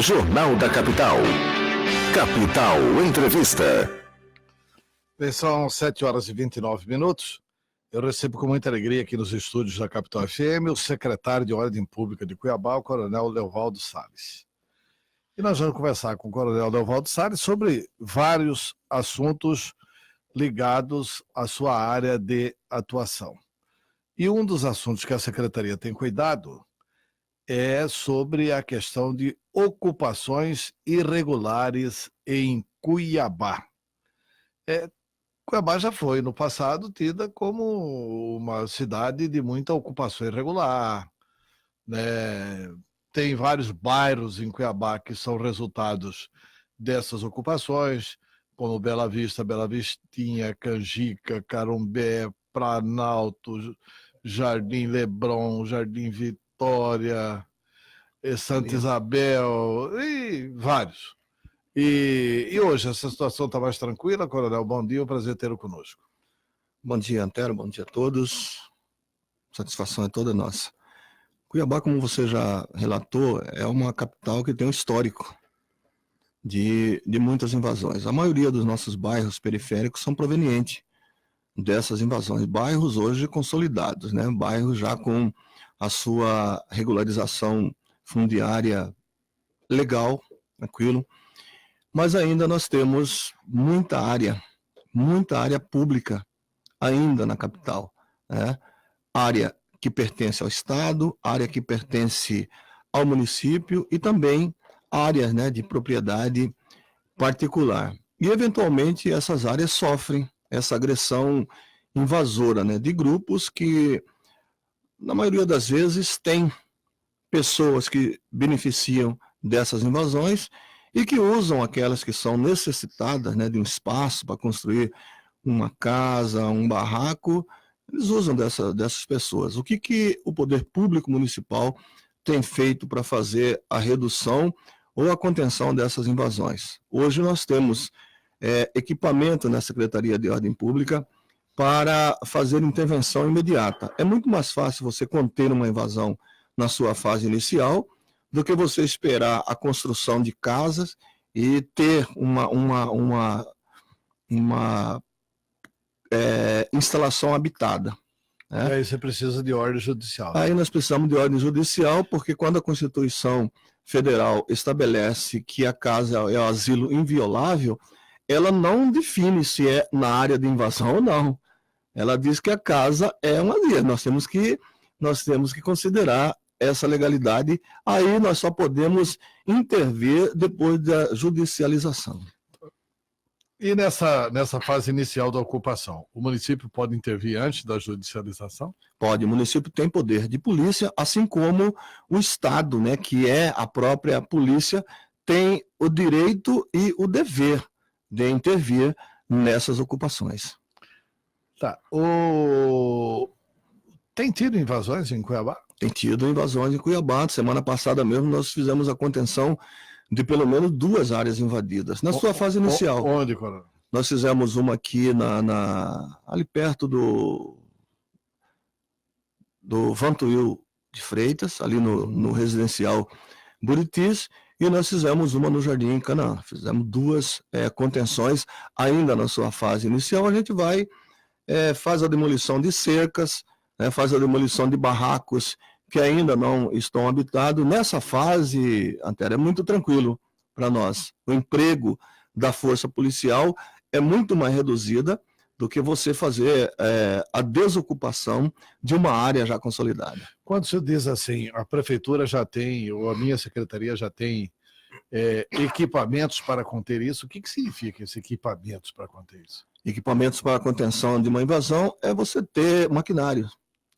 Jornal da Capital. Capital Entrevista. Bem, são 7h29. Eu recebo com muita alegria aqui nos estúdios da Capital FM o secretário de Ordem Pública de Cuiabá, o Coronel Leovaldo Salles. E nós vamos conversar com o Coronel Leovaldo Salles sobre vários assuntos ligados à sua área de atuação. E um dos assuntos que a Secretaria tem cuidado é sobre a questão de ocupações irregulares em Cuiabá. Cuiabá já foi, no passado, tida como uma cidade de muita ocupação irregular, né? Tem vários bairros em Cuiabá que são resultados dessas ocupações, como Bela Vista, Bela Vistinha, Canjica, Carumbé, Planalto, Jardim Lebron, Jardim Vitória, Santa Isabel e vários. E hoje essa situação está mais tranquila, Coronel? Bom dia, um prazer tê-lo conosco. Bom dia, Antero, bom dia a todos. Satisfação é toda nossa. Cuiabá, como você já relatou, é uma capital que tem um histórico de muitas invasões. A maioria dos nossos bairros periféricos são provenientes dessas invasões. Bairros hoje consolidados, né? Bairros já com a sua regularização fundiária legal, tranquilo. Mas ainda nós temos muita área pública ainda na capital, né? Área que pertence ao Estado, área que pertence ao município e também áreas, né, de propriedade particular. E, eventualmente, essas áreas sofrem essa agressão invasora, né, de grupos que, na maioria das vezes, têm pessoas que beneficiam dessas invasões e que usam aquelas que são necessitadas, né, de um espaço para construir uma casa, um barraco. Eles usam dessas pessoas. O que o poder público municipal tem feito para fazer a redução ou a contenção dessas invasões? Hoje nós temos equipamento na Secretaria de Ordem Pública para fazer intervenção imediata. É muito mais fácil você conter uma invasão na sua fase inicial do que você esperar a construção de casas e ter uma instalação habitada, né? E aí você precisa de ordem judicial. Aí nós precisamos de ordem judicial, porque quando a Constituição Federal estabelece que a casa é o asilo inviolável, ela não define se é na área de invasão ou não. Ela diz que a casa é um asilo. Nós temos que considerar essa legalidade. Aí nós só podemos intervir depois da judicialização. E nessa fase inicial da ocupação, o município pode intervir antes da judicialização? Pode, o município tem poder de polícia, assim como o Estado, né, que é a própria polícia, tem o direito e o dever de intervir nessas ocupações. Tá. Tem tido invasões em Cuiabá? Tem tido invasões em Cuiabá. Semana passada mesmo nós fizemos a contenção de pelo menos 2 áreas invadidas. Na sua fase inicial. Onde, Coronel? Nós fizemos uma aqui ali perto do Vantuil de Freitas, ali no residencial Buritis, e nós fizemos uma no Jardim Canaã. Fizemos 2 contenções ainda na sua fase inicial. A gente faz a demolição de cercas, né, faz a demolição de barracos que ainda não estão habitados. Nessa fase, Antero, é muito tranquilo para nós. O emprego da força policial é muito mais reduzida do que você fazer a desocupação de uma área já consolidada. Quando você diz assim, a prefeitura já tem, ou a minha secretaria já tem equipamentos para conter isso, o que significa esses equipamentos para conter isso? Equipamentos para a contenção de uma invasão é você ter maquinário,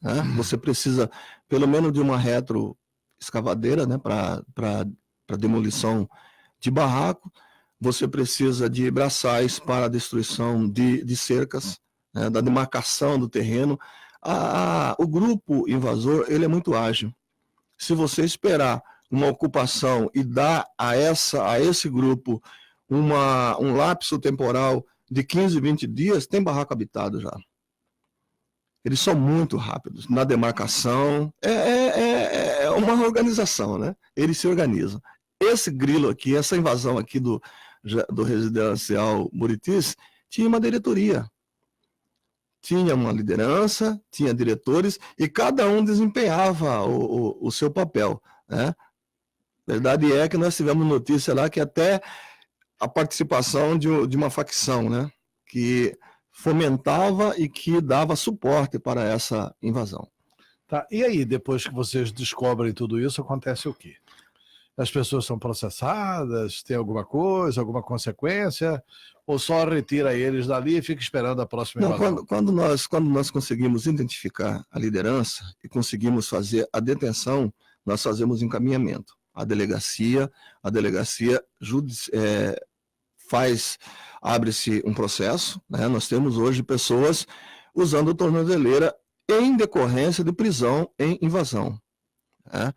né? Você precisa pelo menos de uma retroescavadeira, né, para demolição de barraco. Você precisa de braçais para a destruição de cercas, né, da demarcação do terreno. O grupo invasor, ele é muito ágil. Se você esperar uma ocupação e dar a esse grupo um lapso temporal de 15, 20 dias, tem barraco habitado já. Eles são muito rápidos na demarcação. É uma organização, né? Eles se organizam. esse grilo aqui, essa invasão aqui do residencial Buritis, tinha uma diretoria. Tinha uma liderança, tinha diretores, e cada um desempenhava o seu papel, né? Verdade é que nós tivemos notícia lá que até a participação de uma facção, né? Que fomentava e que dava suporte para essa invasão. Tá. E aí, depois que vocês descobrem tudo isso, acontece o quê? As pessoas são processadas? Tem alguma coisa, alguma consequência? Ou só retira eles dali e fica esperando a próxima invasão? Não, quando nós conseguimos identificar a liderança e conseguimos fazer a detenção, nós fazemos encaminhamento. A delegacia abre-se um processo, né? Nós temos hoje pessoas usando tornozeleira em decorrência de prisão em invasão, né?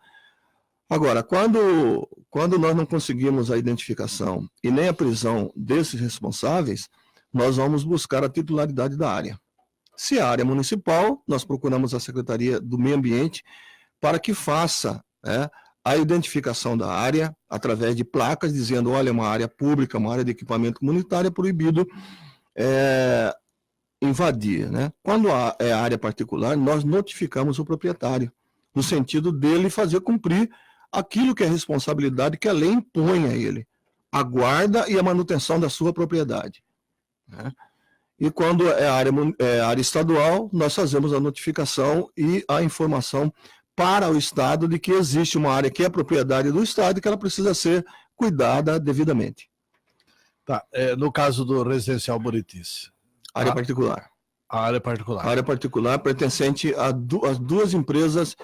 Agora, quando nós não conseguimos a identificação e nem a prisão desses responsáveis, nós vamos buscar a titularidade da área. Se a área é municipal, nós procuramos a Secretaria do Meio Ambiente para que faça, né, a identificação da área através de placas dizendo, olha, é uma área pública, uma área de equipamento comunitário, é proibido invadir, né? Quando é área particular, nós notificamos o proprietário, no sentido dele fazer cumprir aquilo que é responsabilidade que a lei impõe a ele, a guarda e a manutenção da sua propriedade, né? E quando é área estadual, nós fazemos a notificação e a informação para o Estado de que existe uma área que é propriedade do Estado e que ela precisa ser cuidada devidamente. Tá. No caso do residencial Buritis. Área particular. A área particular. A área particular pertencente às duas empresas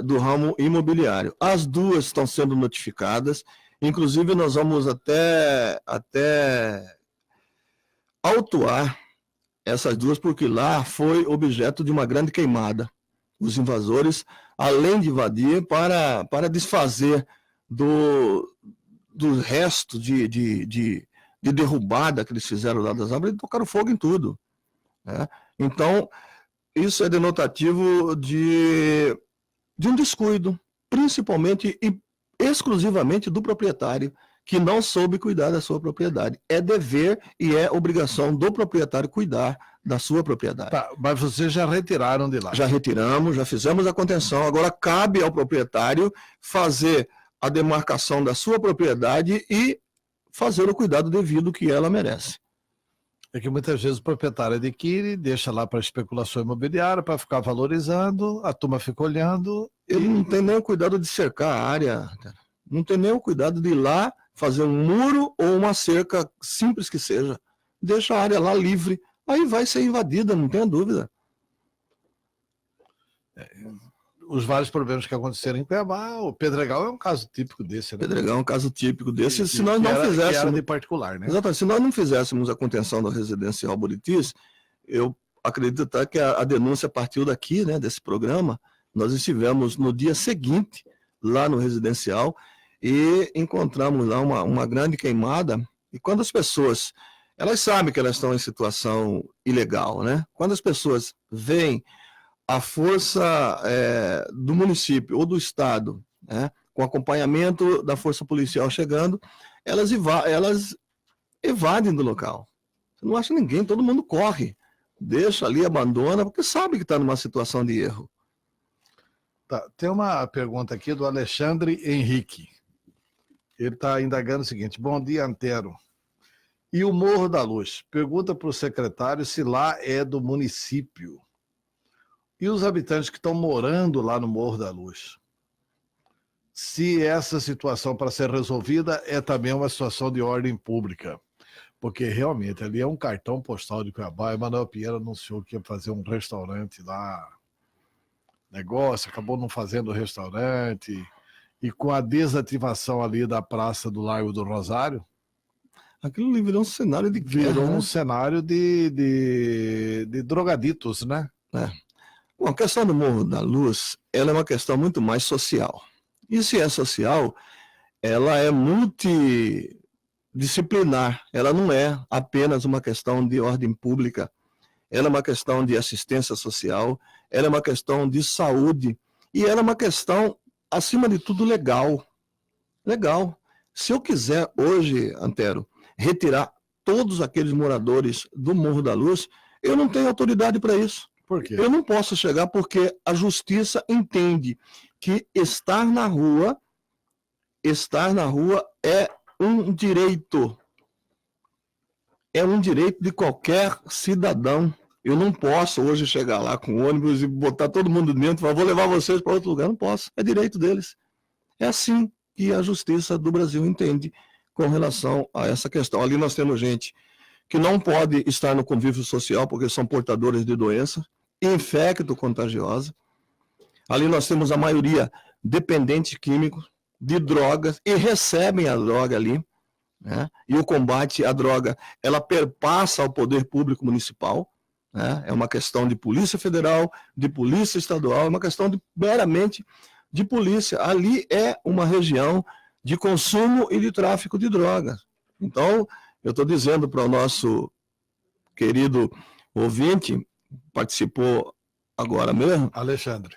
do ramo imobiliário. As duas estão sendo notificadas, inclusive nós vamos até autuar essas duas, porque lá foi objeto de uma grande queimada. Os invasores, além de invadir, para desfazer do resto de derrubada que eles fizeram lá das árvores, eles tocaram fogo em tudo, né? Então, isso é denotativo de um descuido, principalmente e exclusivamente do proprietário, que não soube cuidar da sua propriedade. É dever e é obrigação do proprietário cuidar da sua propriedade. Tá, mas vocês já retiraram de lá? Já retiramos, já fizemos a contenção, agora cabe ao proprietário fazer a demarcação da sua propriedade e fazer o cuidado devido que ela merece. É que muitas vezes o proprietário adquire, deixa lá para especulação imobiliária, para ficar valorizando, a turma fica olhando. Ele não tem nem o cuidado de cercar a área, não tem nem o cuidado de ir lá fazer um muro ou uma cerca, simples que seja. Deixa a área lá livre, aí vai ser invadida, não tenha dúvida. Os vários problemas que aconteceram em Cuiabá, o Pedregal é um caso típico desse, né? Pedregal é um caso típico desse, se nós não fizéssemos... Que era de particular, né? Exatamente, se nós não fizéssemos a contenção do residencial Buritis, eu acredito até que a denúncia partiu daqui, né, desse programa. Nós estivemos no dia seguinte, lá no residencial, e encontramos lá uma grande queimada, e quando as pessoas, elas sabem que elas estão em situação ilegal, né? Quando as pessoas veem a força do município ou do estado, né, com acompanhamento da força policial chegando, elas evadem do local. Você não acha ninguém, todo mundo corre, deixa ali, abandona, porque sabe que está numa situação de erro. Tá, tem uma pergunta aqui do Alexandre Henrique. Ele está indagando o seguinte: bom dia, Antero. E o Morro da Luz? Pergunta para o secretário se lá é do município. E os habitantes que estão morando lá no Morro da Luz? Se essa situação, para ser resolvida, é também uma situação de ordem pública. Porque realmente ali é um cartão postal de Cuiabá. Emanuel Pinheiro anunciou que ia fazer um restaurante lá. Negócio, acabou não fazendo o restaurante. E com a desativação ali da praça do Largo do Rosário, aquilo ali virou um cenário de guerra, virou um né? cenário de drogaditos, né? Bom, a questão do Morro da Luz, ela é uma questão muito mais social. E se é social, ela é multidisciplinar. Ela não é apenas uma questão de ordem pública. Ela é uma questão de assistência social, ela é uma questão de saúde e ela é uma questão, acima de tudo, legal. Legal. Se eu quiser hoje, Antero, retirar todos aqueles moradores do Morro da Luz, eu não tenho autoridade para isso. Por quê? Eu não posso chegar porque a justiça entende que estar na rua é um direito. É um direito de qualquer cidadão. Eu não posso hoje chegar lá com ônibus e botar todo mundo dentro e falar, vou levar vocês para outro lugar. Não posso. É direito deles. É assim que a justiça do Brasil entende com relação a essa questão. Ali nós temos gente que não pode estar no convívio social porque são portadores de doença infecto-contagiosa. Ali nós temos a maioria dependentes químicos de drogas e recebem a droga ali, né? E o combate à droga, ela perpassa ao poder público municipal, né? É uma questão de polícia federal, de polícia estadual, é uma questão meramente de polícia. Ali é uma região de consumo e de tráfico de drogas. Então, eu estou dizendo para o nosso querido ouvinte, participou agora mesmo, Alexandre,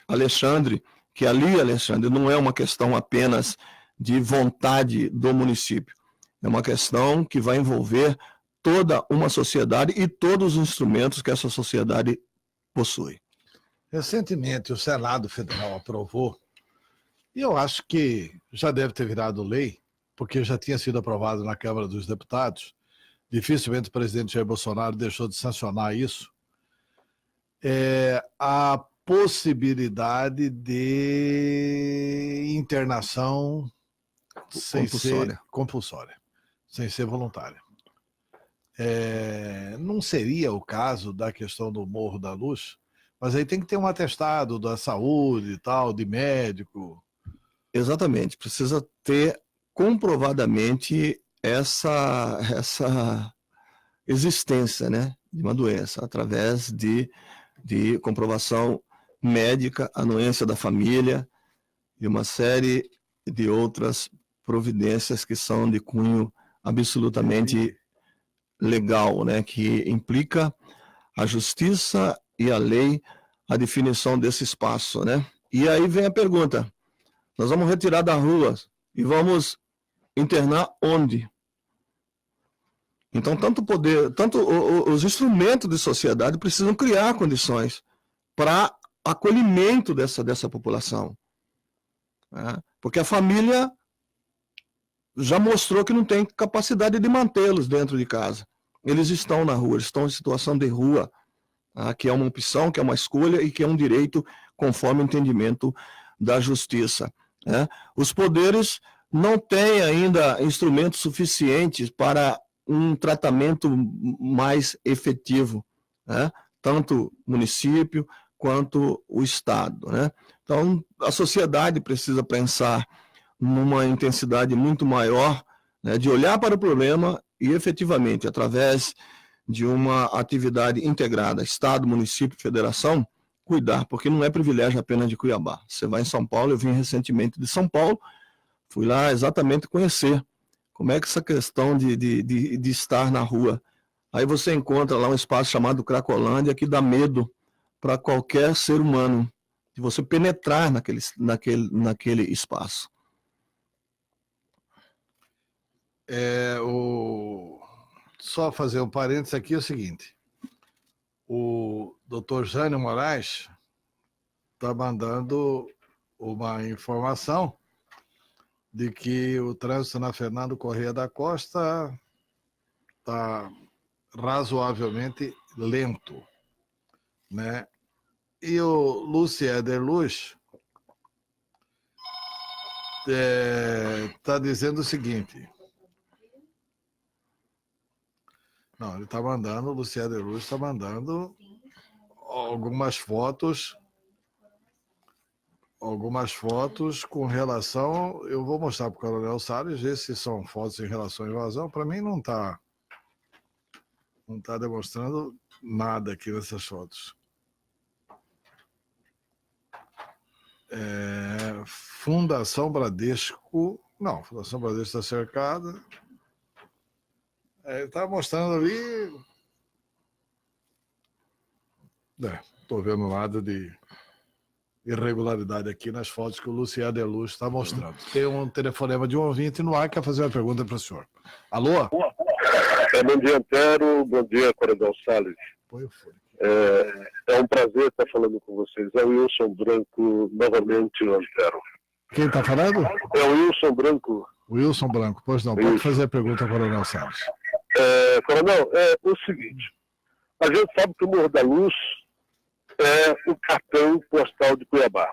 que ali, Alexandre, não é uma questão apenas de vontade do município, é uma questão que vai envolver toda uma sociedade e todos os instrumentos que essa sociedade possui. Recentemente, o Senado Federal aprovou, e eu acho que já deve ter virado lei, porque já tinha sido aprovado na Câmara dos Deputados, dificilmente o presidente Jair Bolsonaro deixou de sancionar isso, a possibilidade de internação sem ser compulsória, sem ser voluntária. Não seria o caso da questão do Morro da Luz, mas aí tem que ter um atestado da saúde e tal, de médico. Exatamente, precisa ter comprovadamente essa existência, né, de uma doença, através de comprovação médica, anuência da família e uma série de outras providências que são de cunho absolutamente legal, né, que implica a justiça e a lei, a definição desse espaço, né? E aí vem a pergunta, nós vamos retirar da rua e vamos internar onde? Então, tanto os instrumentos de sociedade precisam criar condições para acolhimento dessa população, né? Porque a família já mostrou que não tem capacidade de mantê-los dentro de casa. Eles estão na rua, eles estão em situação de rua, tá? Que é uma opção, que é uma escolha e que é um direito conforme o entendimento da justiça, né? Os poderes não têm ainda instrumentos suficientes para um tratamento mais efetivo, né? Tanto o município quanto o Estado, né? Então, a sociedade precisa pensar numa intensidade muito maior, né, de olhar para o problema e, efetivamente, através de uma atividade integrada, Estado, município, federação, cuidar, porque não é privilégio apenas de Cuiabá. Você vai em São Paulo, eu vim recentemente de São Paulo, fui lá exatamente conhecer como é que essa questão de estar na rua. Aí você encontra lá um espaço chamado Cracolândia que dá medo para qualquer ser humano, de você penetrar naquele espaço. Só fazer um parênteses aqui, é o seguinte, o Dr. Jânio Moraes está mandando uma informação de que o trânsito na Fernando Corrêa da Costa está razoavelmente lento, né? E o Luciéder Luz está dizendo o seguinte. Não, ele está mandando, o Luciéder Luz está mandando algumas fotos com relação. Eu vou mostrar para o Coronel Salles, ver se são fotos em relação à invasão. Para mim não está demonstrando nada aqui nessas fotos. Fundação Bradesco. Não, Fundação Bradesco está cercada. Ele está mostrando ali. Estou vendo nada de irregularidade aqui nas fotos que o Luciano Deluz está mostrando. Tem um telefonema de um ouvinte no ar que quer fazer uma pergunta para o senhor. Alô? Bom dia, Antero. Bom dia, Coronel Salles. Põe o fone. É um prazer estar falando com vocês. É o Wilson Branco, novamente, Antero. Quem está falando? É o Wilson Branco. Wilson Branco. Pois não, pode fazer a pergunta ao Coronel Salles. Coronel, é o seguinte. A gente sabe que o Morro da Luz é o cartão postal de Cuiabá.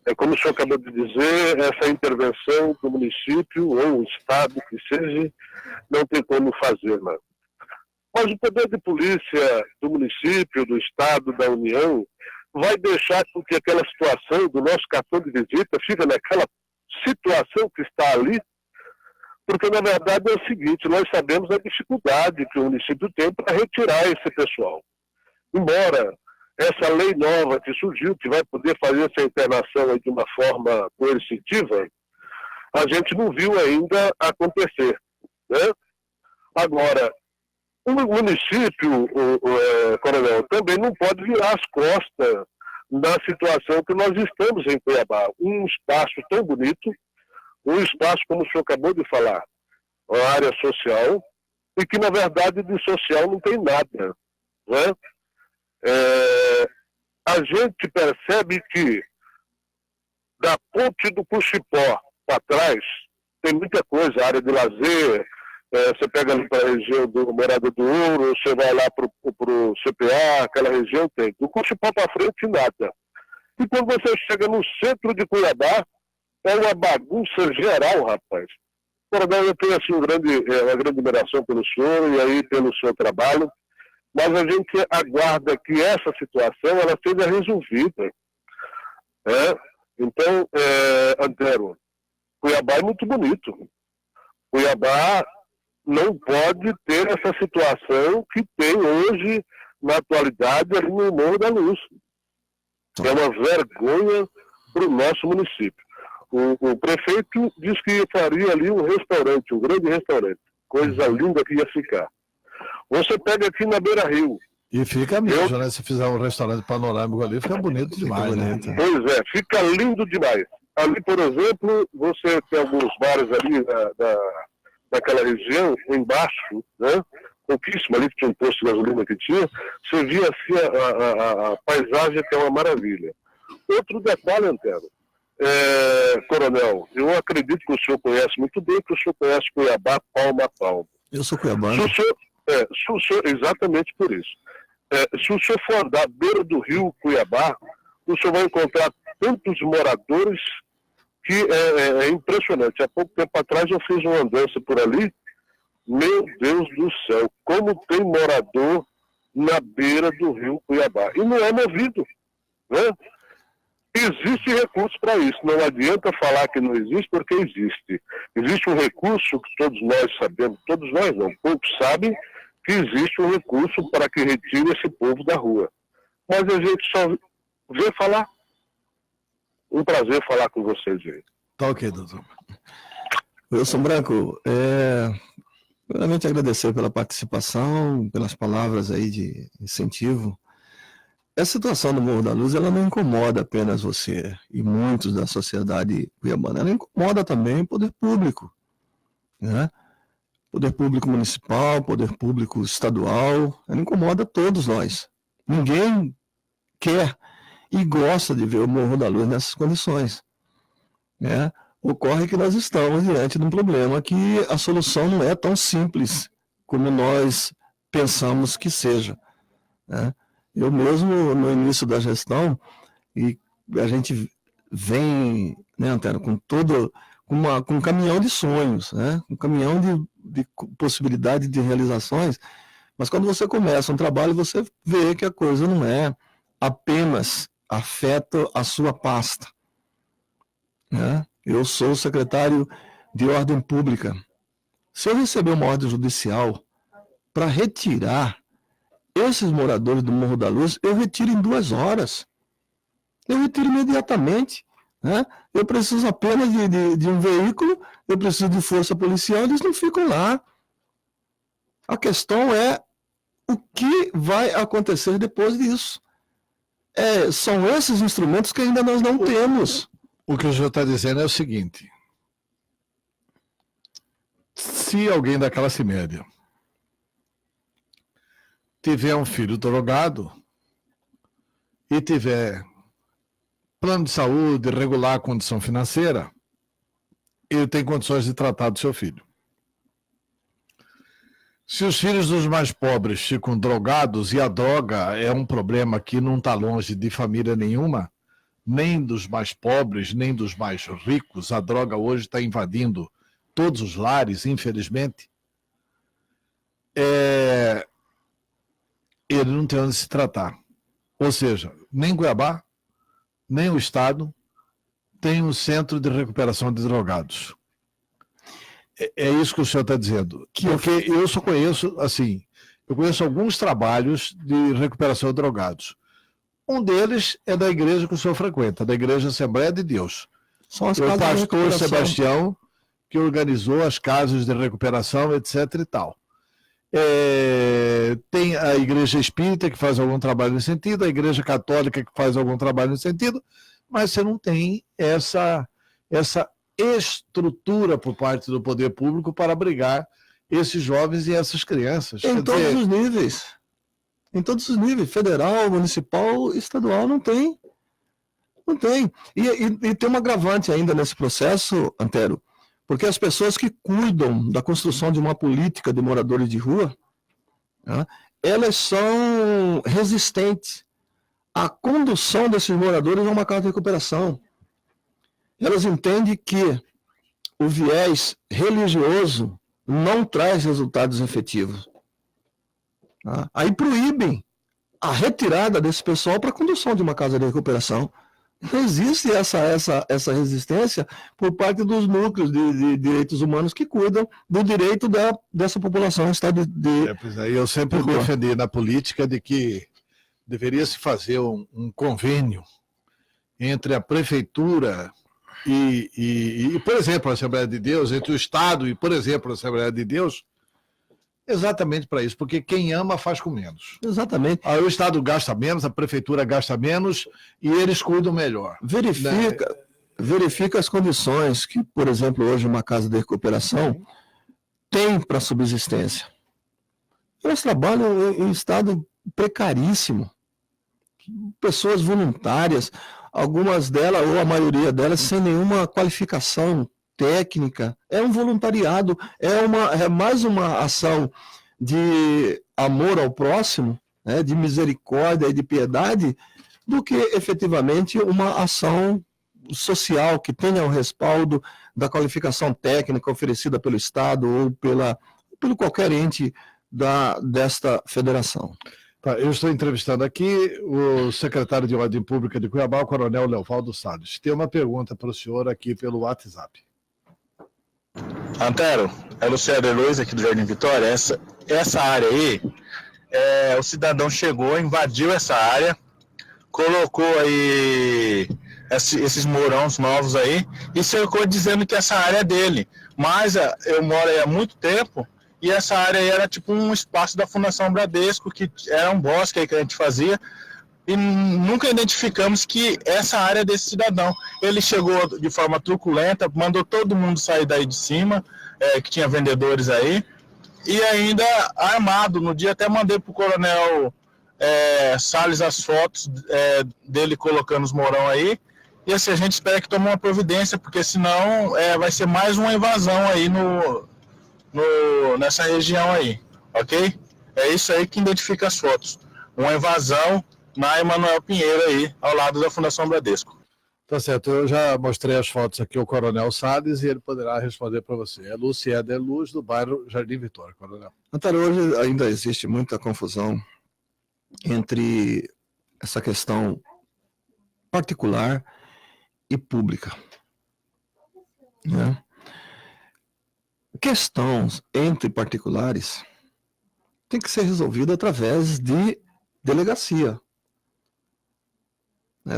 É como o senhor acabou de dizer, essa intervenção do município ou o estado que seja, não tem como fazer, não. Mas o poder de polícia do município, do estado, da União, vai deixar com que aquela situação do nosso cartão de visita fique naquela situação que está ali, porque na verdade é o seguinte, nós sabemos a dificuldade que o município tem para retirar esse pessoal. Embora essa lei nova que surgiu, que vai poder fazer essa internação aí de uma forma coercitiva, a gente não viu ainda acontecer, né? Agora, o município, Coronel, também não pode virar as costas na situação que nós estamos em Cuiabá. Um espaço tão bonito, um espaço, como o senhor acabou de falar, uma área social, e que, na verdade, de social não tem nada, né? A gente percebe que da ponte do Cuxipó para trás tem muita coisa, área de lazer, você pega ali para a região do Morada do Ouro, você vai lá para o CPA, aquela região tem. Do Cuxipó para frente, nada. E quando você chega no centro de Cuiabá, é uma bagunça geral, rapaz. Coronel, eu tenho assim, uma grande admiração pelo senhor e aí pelo seu trabalho, mas a gente aguarda que essa situação ela seja resolvida. Então, Antero, Cuiabá é muito bonito. Cuiabá não pode ter essa situação que tem hoje, na atualidade, ali no Morro da Luz. É uma vergonha para o nosso município. O prefeito disse que faria ali um restaurante, um grande restaurante. Coisa linda que ia ficar. Você pega aqui na Beira Rio. E fica mesmo, né? Se fizer um restaurante panorâmico ali, fica bonito demais, né? Pois é, fica lindo demais. Ali, por exemplo, você tem alguns bares ali daquela região, embaixo, né? Pouquíssimo ali, que tinha um posto de gasolina que tinha, você via assim a paisagem, que é uma maravilha. Outro detalhe, Antero, Coronel, eu acredito que o senhor conhece muito bem, que o senhor conhece Cuiabá palmo a palmo. Eu sou cuiabano. Exatamente por isso. Se o senhor for andar à beira do rio Cuiabá, o senhor vai encontrar tantos moradores que é impressionante. Há pouco tempo atrás eu fiz uma andança por ali. Meu Deus do céu, como tem morador na beira do rio Cuiabá. E não é movido, né? Existe recurso para isso. Não adianta falar que não existe, porque existe. Existe um recurso que todos nós sabemos, todos nós não, poucos sabem que existe um recurso para que retire esse povo da rua. Mas a gente só vê falar. Um prazer falar com vocês aí. Tá ok, doutor. Wilson Branco, primeiramente agradecer pela participação, pelas palavras aí de incentivo. Essa situação do Morro da Luz, ela não incomoda apenas você e muitos da sociedade cuiabana, ela incomoda também o poder público, né? Poder público municipal, poder público estadual, ela incomoda todos nós. Ninguém quer e gosta de ver o Morro da Luz nessas condições, né? Ocorre que nós estamos diante de um problema que a solução não é tão simples como nós pensamos que seja, né? Eu mesmo, no início da gestão, e a gente vem, né, Antero, com um caminhão de sonhos, né? Um caminhão de possibilidade de realizações, mas quando você começa um trabalho, você vê que a coisa não é apenas afeta a sua pasta, né? Eu sou secretário de Ordem Pública. Se eu receber uma ordem judicial para retirar esses moradores do Morro da Luz, eu retiro em 2 horas. Eu retiro imediatamente, né? Eu preciso apenas de um veículo, eu preciso de força policial, eles não ficam lá. A questão é o que vai acontecer depois disso. São esses instrumentos que ainda nós não temos. O que o senhor está dizendo é o seguinte: se alguém da classe média tiver um filho drogado e tiver plano de saúde, regular a condição financeira, ele tem condições de tratar do seu filho. Se os filhos dos mais pobres ficam drogados, e a droga é um problema que não está longe de família nenhuma, nem dos mais pobres, nem dos mais ricos, a droga hoje está invadindo todos os lares, infelizmente, ele não tem onde se tratar. Ou seja, nem Cuiabá, nem o Estado tem um centro de recuperação de drogados. É isso que o senhor está dizendo. Porque eu só conheço, assim, eu conheço alguns trabalhos de recuperação de drogados. Um deles é da igreja que o senhor frequenta, da Igreja Assembleia de Deus. São as O casas de pastor recuperação. Sebastião, que organizou as casas de recuperação, etc. e tal. Tem a Igreja Espírita, que faz algum trabalho nesse sentido, a Igreja Católica, que faz algum trabalho nesse sentido, mas você não tem essa estrutura por parte do poder público para abrigar esses jovens e essas crianças. Em todos os níveis. Em todos os níveis. Federal, municipal, estadual, não tem. Não tem. E tem um agravante ainda nesse processo, Antero, porque as pessoas que cuidam da construção de uma política de moradores de rua, né, elas são resistentes à condução desses moradores a uma casa de recuperação. Elas entendem que o viés religioso não traz resultados efetivos. Tá? Aí proíbem a retirada desse pessoal para a condução de uma casa de recuperação. Não existe essa resistência por parte dos núcleos de direitos humanos que cuidam do direito dessa população em estado de... Eu sempre defendi na política de que deveria se fazer um convênio entre a prefeitura e, por exemplo, a Assembleia de Deus, entre o Estado e, por exemplo, a Assembleia de Deus, exatamente para isso, porque quem ama faz com menos. Exatamente. Aí o Estado gasta menos, a prefeitura gasta menos e eles cuidam melhor. Verifica as condições que, por exemplo, hoje uma casa de recuperação tem para subsistência. Elas trabalham em estado precaríssimo. Pessoas voluntárias, algumas delas, ou a maioria delas, sem nenhuma qualificação técnica. É um voluntariado, é mais uma ação de amor ao próximo, né, de misericórdia e de piedade, do que efetivamente uma ação social que tenha o respaldo da qualificação técnica oferecida pelo Estado ou pelo qualquer ente desta federação. Tá, eu estou entrevistando aqui o secretário de Ordem Pública de Cuiabá, o coronel Leovaldo Salles. Tem uma pergunta para o senhor aqui pelo WhatsApp. Antero, é Luciano Luiz aqui do Jardim Vitória. Essa área aí, o cidadão chegou, invadiu essa área, colocou aí esses morões novos aí e cercou dizendo que essa área é dele. Mas eu moro aí há muito tempo e essa área aí era tipo um espaço da Fundação Bradesco, que era um bosque aí que a gente fazia, e nunca identificamos que essa área é desse cidadão. Ele chegou de forma truculenta, mandou todo mundo sair daí de cima, que tinha vendedores aí, e ainda armado. No dia até mandei para o coronel Salles as fotos dele colocando os morão aí, e assim, a gente espera que tome uma providência, porque senão vai ser mais uma invasão aí nessa região aí, ok? É isso aí que identifica as fotos. Uma invasão na Emanuel Pinheiro aí, ao lado da Fundação Bradesco. Tá certo, eu já mostrei as fotos aqui ao coronel Salles e ele poderá responder para você. É Luciana Luz, do bairro Jardim Vitória, coronel. Antero, hoje ainda existe muita confusão entre essa questão particular e pública, né? Questões entre particulares tem que ser resolvida através de delegacia.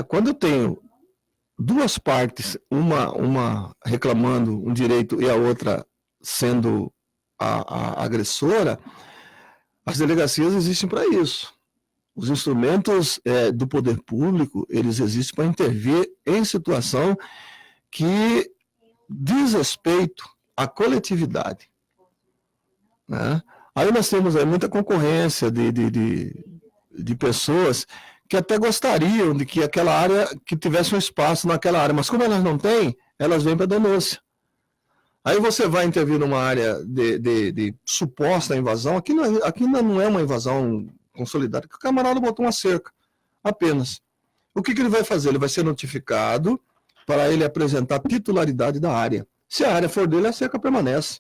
Quando eu tenho duas partes, uma reclamando um direito e a outra sendo a agressora, as delegacias existem para isso. Os instrumentos do poder público, eles existem para intervir em situação que diz respeito à coletividade, né? Aí nós temos aí muita concorrência de pessoas que até gostariam de que aquela área, que tivesse um espaço naquela área, mas como elas não têm, elas vêm para denúncia. Aí você vai intervir numa área de suposta invasão, aqui não é uma invasão consolidada, que o camarada botou uma cerca, apenas. O que ele vai fazer? Ele vai ser notificado para ele apresentar a titularidade da área. Se a área for dele, a cerca permanece.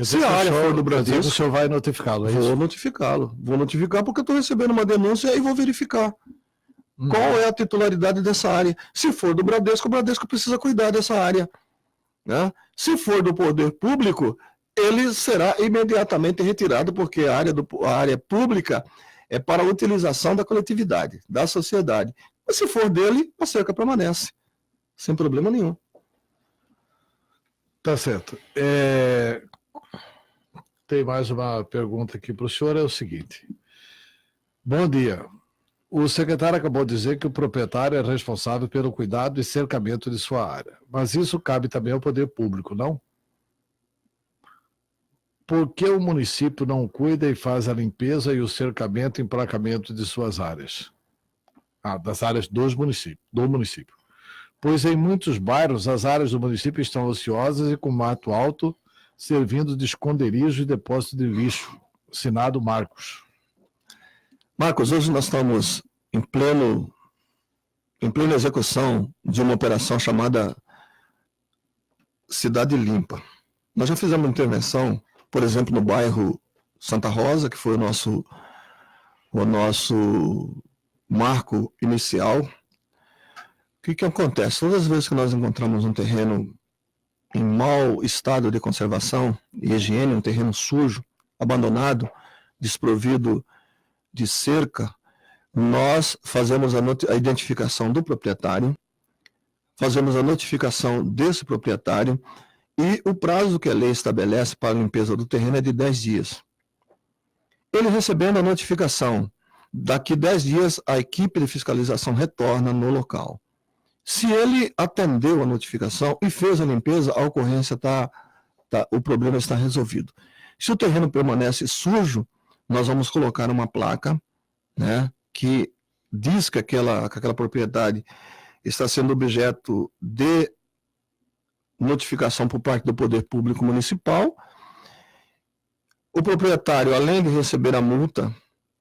Se a área for do Bradesco, o senhor vai notificá-lo, é isso? Vou notificá-lo. Vou notificar porque eu estou recebendo uma denúncia e vou verificar qual é a titularidade dessa área. Se for do Bradesco, o Bradesco precisa cuidar dessa área, né? Se for do poder público, ele será imediatamente retirado, porque a área pública é para a utilização da coletividade, da sociedade. Mas se for dele, a cerca permanece, sem problema nenhum. Tá certo. Tem mais uma pergunta aqui para o senhor, é o seguinte. Bom dia. O secretário acabou de dizer que o proprietário é responsável pelo cuidado e cercamento de sua área. Mas isso cabe também ao poder público, não? Por que o município não cuida e faz a limpeza e o cercamento e emplacamento de suas áreas? Das áreas do município. Pois em muitos bairros as áreas do município estão ociosas e com mato alto, servindo de esconderijo e depósito de lixo. Assinado Marcos. Marcos, hoje nós estamos em plena execução de uma operação chamada Cidade Limpa. Nós já fizemos uma intervenção, por exemplo, no bairro Santa Rosa, que foi o nosso marco inicial. O que acontece? Todas as vezes que nós encontramos um terreno em mau estado de conservação e higiene, um terreno sujo, abandonado, desprovido de cerca, nós fazemos a identificação do proprietário, fazemos a notificação desse proprietário e o prazo que a lei estabelece para a limpeza do terreno é de 10 dias. Ele recebendo a notificação, daqui 10 dias a equipe de fiscalização retorna no local. Se ele atendeu a notificação e fez a limpeza, a ocorrência o problema está resolvido. Se o terreno permanece sujo, nós vamos colocar uma placa, né, que diz que aquela propriedade está sendo objeto de notificação por parte do poder público municipal. O proprietário, além de receber a multa,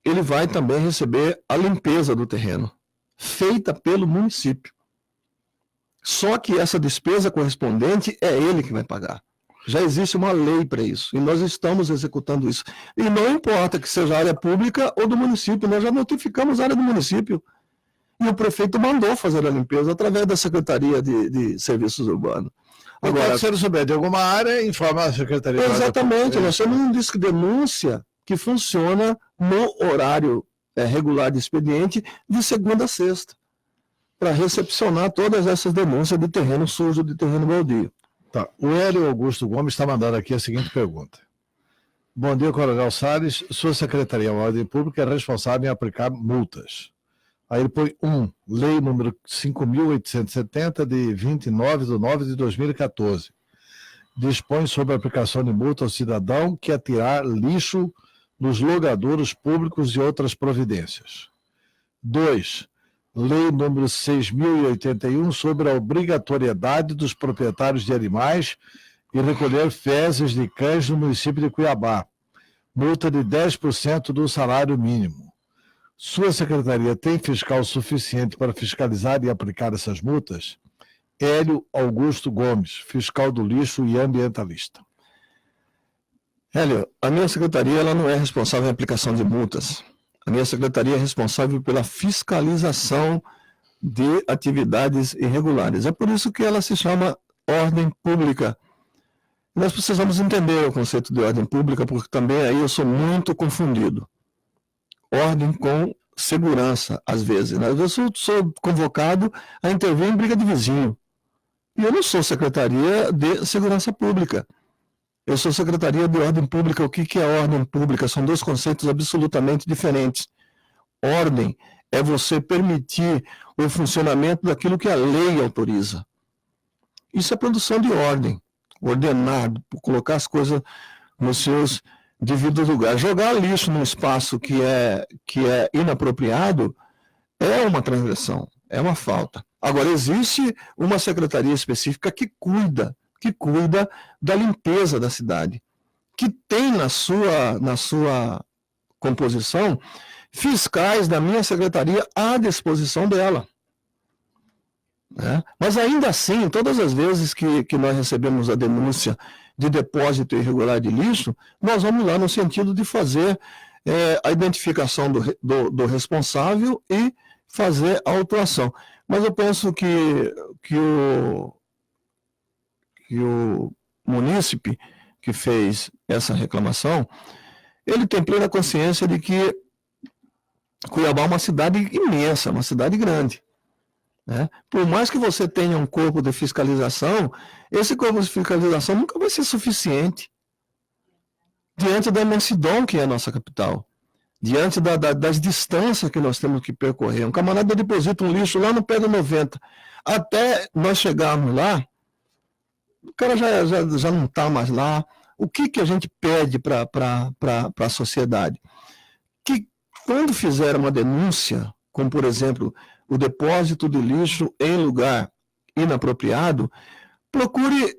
ele vai também receber a limpeza do terreno, feita pelo município. Só que essa despesa correspondente é ele que vai pagar. Já existe uma lei para isso, e nós estamos executando isso. E não importa que seja área pública ou do município, nós já notificamos a área do município. E o prefeito mandou fazer a limpeza através da Secretaria de Serviços Urbanos. Agora, se ele souber de alguma área, informa a Secretaria. Exatamente, nós temos um disco de denúncia que funciona no horário regular de expediente, de segunda a sexta, para recepcionar todas essas denúncias de terreno sujo, de terreno baldio. Tá. O Hélio Augusto Gomes está mandando aqui a seguinte pergunta. Bom dia, Coronel Salles. Sua Secretaria de Ordem Pública é responsável em aplicar multas. Aí ele põe Lei número 5.870, de 29/9/2014. Dispõe sobre a aplicação de multa ao cidadão que atirar lixo nos logradouros públicos e outras providências. 2. Lei número 6.081, sobre a obrigatoriedade dos proprietários de animais e recolher fezes de cães no município de Cuiabá. Multa de 10% do salário mínimo. Sua secretaria tem fiscal suficiente para fiscalizar e aplicar essas multas? Hélio Augusto Gomes, fiscal do lixo e ambientalista. Hélio, a minha secretaria ela não é responsável em aplicação de multas. A minha secretaria é responsável pela fiscalização de atividades irregulares. É por isso que ela se chama ordem pública. Nós precisamos entender o conceito de ordem pública, porque também aí eu sou muito confundido. Ordem com segurança, às vezes. Né? Eu sou convocado a intervir em briga de vizinho. E eu não sou secretaria de segurança pública. Eu sou secretaria de ordem pública. O que é ordem pública? São dois conceitos absolutamente diferentes. Ordem é você permitir o funcionamento daquilo que a lei autoriza. Isso é produção de ordem, ordenar, colocar as coisas nos seus devidos lugares. Jogar lixo num espaço que é inapropriado é uma transgressão, é uma falta. Agora, existe uma secretaria específica que cuida da limpeza da cidade, que tem na sua composição fiscais da minha secretaria à disposição dela. Né? Mas ainda assim, todas as vezes que nós recebemos a denúncia de depósito irregular de lixo, nós vamos lá no sentido de fazer a identificação do responsável e fazer a autuação. Mas eu penso que o munícipe que fez essa reclamação, ele tem plena consciência de que Cuiabá é uma cidade imensa, uma cidade grande. Né? Por mais que você tenha um corpo de fiscalização, esse corpo de fiscalização nunca vai ser suficiente diante da imensidão que é a nossa capital, diante das distâncias que nós temos que percorrer. Um camarada deposita um lixo lá no pé do 90, até nós chegarmos lá, o cara já não está mais lá. O que a gente pede para a sociedade? Que quando fizer uma denúncia, como por exemplo o depósito de lixo em lugar inapropriado, procure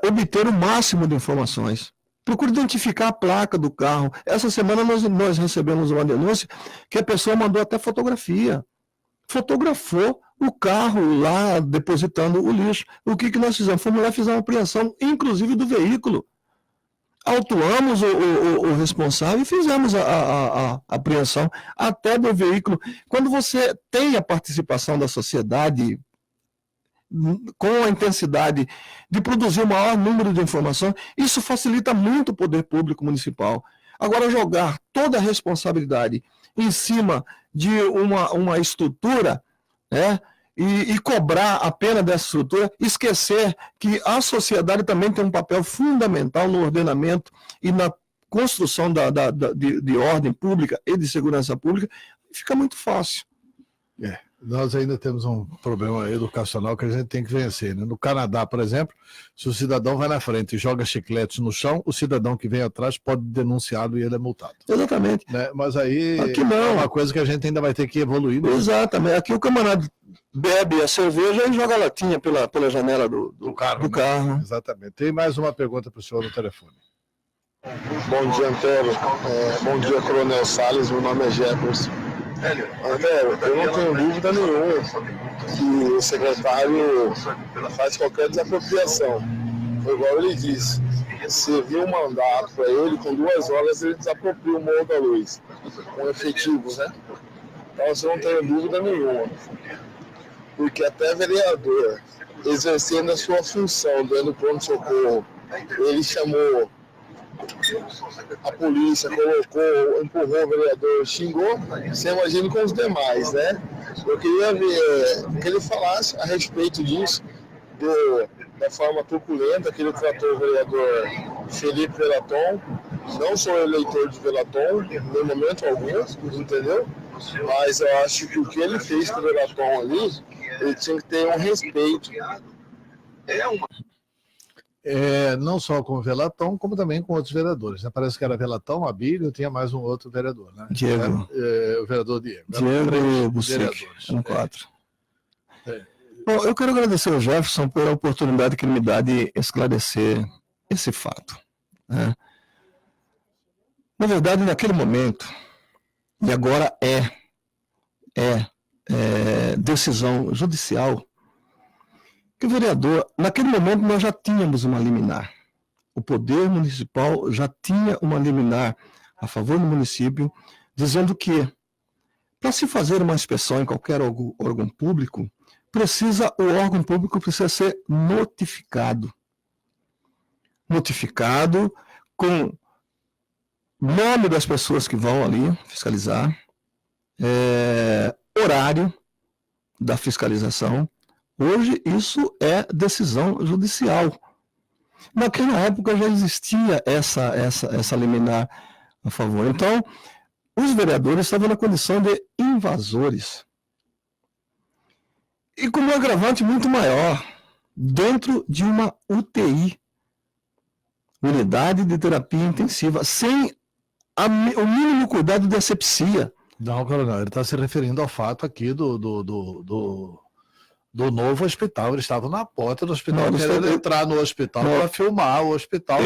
obter o máximo de informações. Procure identificar a placa do carro. Essa semana nós recebemos uma denúncia que a pessoa mandou até fotografia. Fotografou o carro lá depositando o lixo. O que nós fizemos? Fomos lá e fizemos uma apreensão, inclusive do veículo. Autuamos o responsável e fizemos a apreensão até do veículo. Quando você tem a participação da sociedade com a intensidade de produzir o maior número de informações, isso facilita muito o poder público municipal. Agora, jogar toda a responsabilidade em cima de uma estrutura, né, e cobrar a pena dessa estrutura, esquecer que a sociedade também tem um papel fundamental no ordenamento e na construção de ordem pública e de segurança pública, fica muito fácil. Nós ainda temos um problema educacional que a gente tem que vencer. Né? No Canadá, por exemplo, se o cidadão vai na frente e joga chicletes no chão, o cidadão que vem atrás pode denunciá-lo e ele é multado. Exatamente. Né? Mas aí aqui não. É uma coisa que a gente ainda vai ter que evoluir. Né? Exatamente. Aqui o camarada bebe a cerveja e joga a latinha pela janela do carro. Né? Exatamente. Tem mais uma pergunta para o senhor no telefone. Bom dia, Antero. Bom dia, Coronel Salles. Meu nome é Jefferson. Antero, eu não tenho dúvida nenhuma que o secretário faz qualquer desapropriação. Foi igual ele disse. Se viu um mandato para ele, com 2 horas ele desapropria o Morro da Luz, com efetivos, né? Então, eu não tenho dúvida nenhuma. Porque até vereador, exercendo a sua função, dando pronto-socorro, ele chamou a polícia, empurrou o vereador, xingou, você imagina com os demais, né? Eu queria ver que ele falasse a respeito disso, da forma truculenta que ele tratou o vereador Felipe Velaton. Não sou eleitor de Velaton, em momento algum, entendeu? Mas eu acho que o que ele fez com o Velaton ali, ele tinha que ter um respeito. Não só com o Velaton, como também com outros vereadores. Né? Parece que era Velaton, Abílio, tinha mais um outro vereador. Né? Diego. O vereador Diego. Diego Bucic, eram 4. Bom, eu quero agradecer ao Jefferson pela oportunidade que ele me dá de esclarecer esse fato. Né? Na verdade, naquele momento, e agora é decisão judicial, que o vereador, naquele momento nós já tínhamos uma liminar. O poder municipal já tinha uma liminar a favor do município, dizendo que, para se fazer uma inspeção em qualquer órgão público, o órgão público precisa ser notificado. Notificado com nome das pessoas que vão ali fiscalizar, horário da fiscalização. Hoje isso é decisão judicial. Naquela época já existia essa liminar a favor. Então, os vereadores estavam na condição de invasores. E com um agravante muito maior, dentro de uma UTI, unidade de terapia intensiva, sem o mínimo cuidado de asepsia. Não, coronel, ele está se referindo ao fato aqui do novo hospital. Eles estavam na porta do hospital, querendo entrar no hospital para filmar o hospital.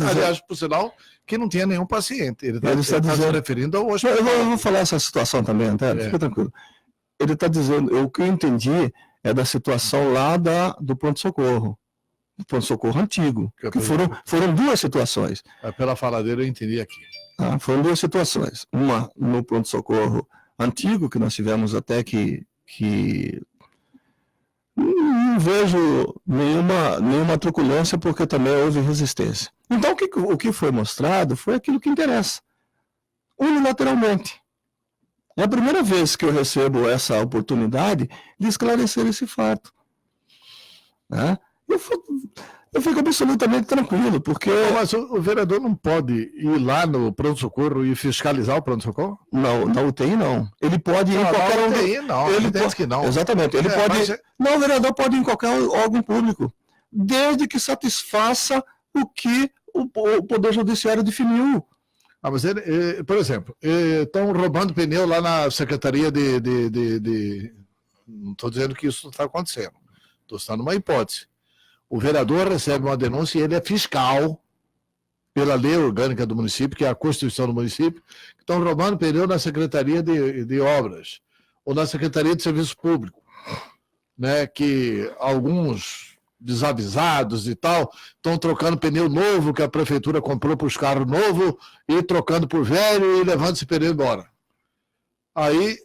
Aliás, por sinal, que não tinha nenhum paciente. Ele está se referindo ao hospital. Eu vou falar essa situação também, Antero, fica tranquilo. Ele está dizendo, o que eu entendi é da situação lá do pronto-socorro. Do pronto-socorro antigo. Que foram duas situações. Pela fala dele, eu entendi aqui. Foram duas situações. Uma no pronto-socorro antigo, que nós tivemos até que não vejo nenhuma truculência, porque também houve resistência. Então, o que foi mostrado foi aquilo que interessa, unilateralmente. É a primeira vez que eu recebo essa oportunidade de esclarecer esse fato. Né? Eu fico absolutamente tranquilo, porque... Mas o vereador não pode ir lá no pronto-socorro e fiscalizar o pronto-socorro? Não, na UTI não. Ele pode ir em qualquer... Na UTI não, ele pode que não. Exatamente, ele pode... Não, o vereador pode ir em qualquer órgão público, desde que satisfaça o que o Poder Judiciário definiu. Mas ele, por exemplo, estão roubando pneu lá na Secretaria Não estou dizendo que isso está acontecendo. Estou citando uma hipótese. O vereador recebe uma denúncia e ele é fiscal pela lei orgânica do município, que é a Constituição do município, que estão roubando pneu na Secretaria de Obras ou na Secretaria de Serviço Público, né, que alguns desavisados e tal estão trocando pneu novo que a prefeitura comprou para os carros novos e trocando por velho e levando esse pneu embora. Aí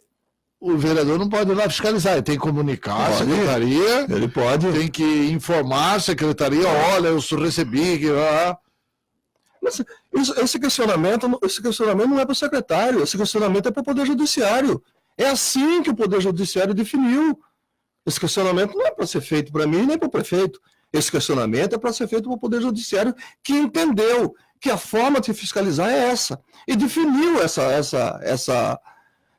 o vereador não pode ir lá fiscalizar, ele tem que comunicar a secretaria, ele pode, tem que informar a secretaria, olha, eu recebi que... Mas esse questionamento não é para o secretário, esse questionamento é para o Poder Judiciário. É assim que o Poder Judiciário definiu. Esse questionamento não é para ser feito para mim nem para o prefeito. Esse questionamento é para ser feito para o Poder Judiciário, que entendeu que a forma de fiscalizar é essa. E definiu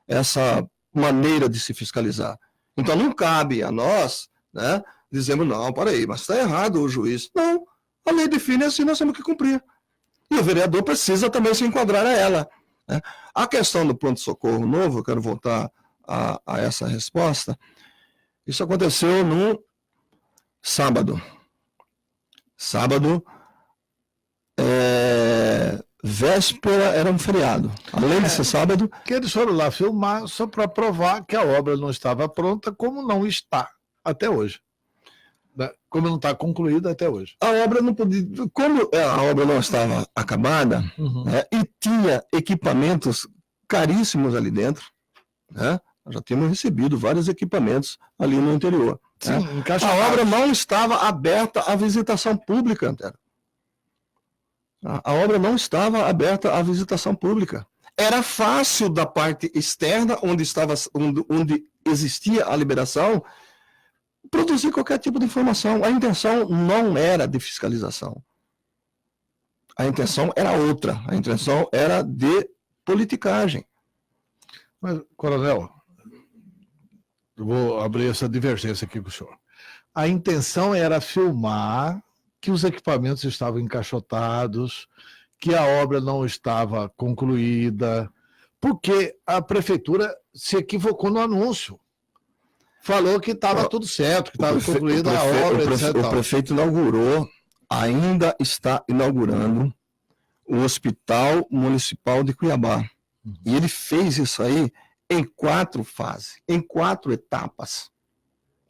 essa maneira de se fiscalizar. Então não cabe a nós, né, dizemos, não, para aí, mas está errado o juiz. Não, a lei define assim, nós temos que cumprir. E o vereador precisa também se enquadrar a ela. Né? A questão do pronto-socorro novo, eu quero voltar a essa resposta, isso aconteceu no sábado. Sábado, véspera, era um feriado. Além de ser sábado... Que eles foram lá filmar só para provar que a obra não estava pronta, como não está até hoje. Como não está concluída até hoje. A obra não podia... Como a obra não estava acabada, né, e tinha equipamentos caríssimos ali dentro, né, nós já tínhamos recebido vários equipamentos ali no interior. Sim, né? A obra não estava aberta à visitação pública, Antero. A obra não estava aberta à visitação pública. Era fácil da parte externa, onde existia a liberação, produzir qualquer tipo de informação. A intenção não era de fiscalização. A intenção era outra. A intenção era de politicagem. Mas, coronel, eu vou abrir essa divergência aqui com o senhor. A intenção era filmar que os equipamentos estavam encaixotados, que a obra não estava concluída, porque a prefeitura se equivocou no anúncio. Falou que estava tudo certo, que estava concluída a obra, etc. O prefeito inaugurou, ainda está inaugurando, o Hospital Municipal de Cuiabá. E ele fez isso aí em 4 fases, em 4 etapas.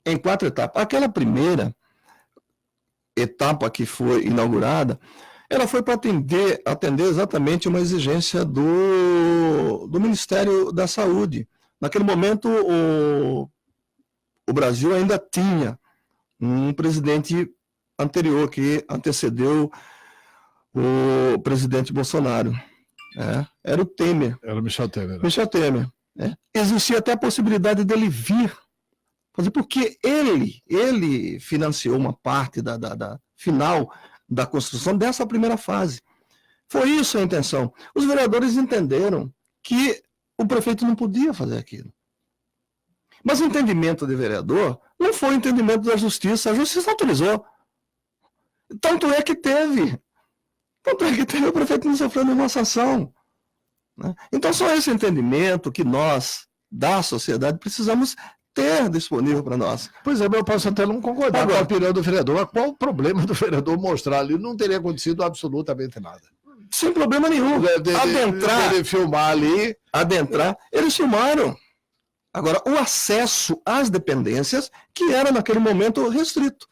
Em 4 etapas. Aquela primeira etapa que foi inaugurada, ela foi para atender exatamente uma exigência do Ministério da Saúde. Naquele momento, o Brasil ainda tinha um presidente anterior que antecedeu o presidente Bolsonaro. Era o Temer. Era o Michel Temer. Michel Temer. Existia até a possibilidade dele vir, porque ele financiou uma parte da final da construção dessa primeira fase. Foi isso a intenção. Os vereadores entenderam que o prefeito não podia fazer aquilo. Mas o entendimento de vereador não foi o entendimento da justiça. A justiça autorizou. Tanto é que teve. O prefeito não sofreu nenhuma sanção. Né? Então, só esse entendimento que nós, da sociedade, precisamos ter disponível para nós. Pois é, mas eu posso até não concordar com a opinião do vereador. Mas qual o problema do vereador mostrar ali? Não teria acontecido absolutamente nada. Sem problema nenhum. Adentrar, filmar ali. Adentrar, eles filmaram. Agora, o acesso às dependências, que era naquele momento restrito